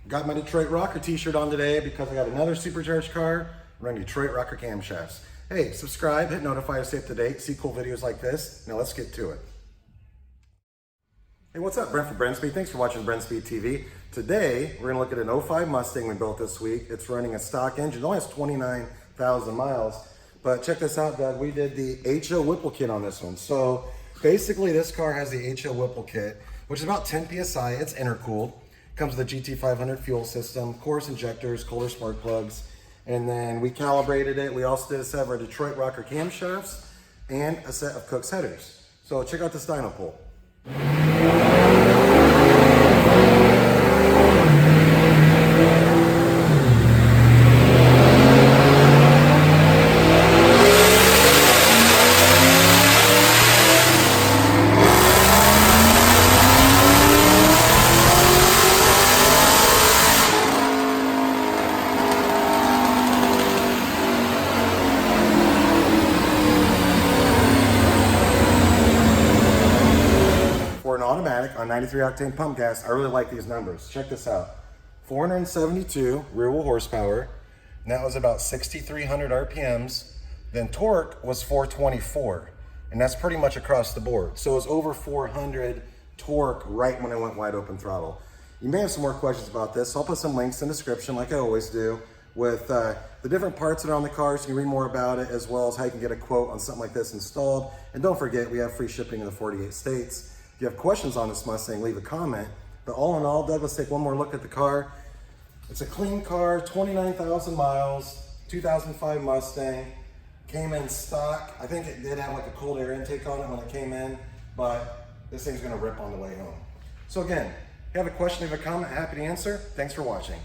Got my Detroit Rocker t-shirt on today because I got another supercharged car running Detroit Rocker camshafts. Hey, subscribe, hit notify to stay up to date, see cool videos like this. Now let's get to it. Hey, what's up? Brent from Brenspeed. Thanks for watching Brenspeed TV. Today, we're gonna look at an 05 Mustang we built this week. It's running a stock engine. It only has 29,000 miles. But check this out, Doug. We did the HO Whipple kit on this one. So basically, this car has the HO Whipple kit, which is about 10 PSI. It's intercooled. Comes with a GT500 fuel system, coarse injectors, Kohler spark plugs, and then we calibrated it. We also did a set of our Detroit Rocker camshafts and a set of Kooks Headers. So check out this dyno pull. For an automatic on 93 octane pump gas, I really like these numbers. Check this out. 472 rear wheel horsepower, and that was about 6,300 RPMs. Then torque was 424, and that's pretty much across the board. So it was over 400 torque right when I went wide open throttle. You may have some more questions about this, so I'll put some links in the description like I always do with the different parts that are on the car so you can read more about it, as well as how you can get a quote on something like this installed. And don't forget, we have free shipping in the 48 states. If you have questions on this Mustang, leave a comment. But all in all, Doug, let's take one more look at the car. It's a clean car, 29,000 miles, 2005 Mustang. Came in stock. I think it did have like a cold air intake on it when it came in, but this thing's gonna rip on the way home. So again, if you have a question, leave a comment, happy to answer. Thanks for watching.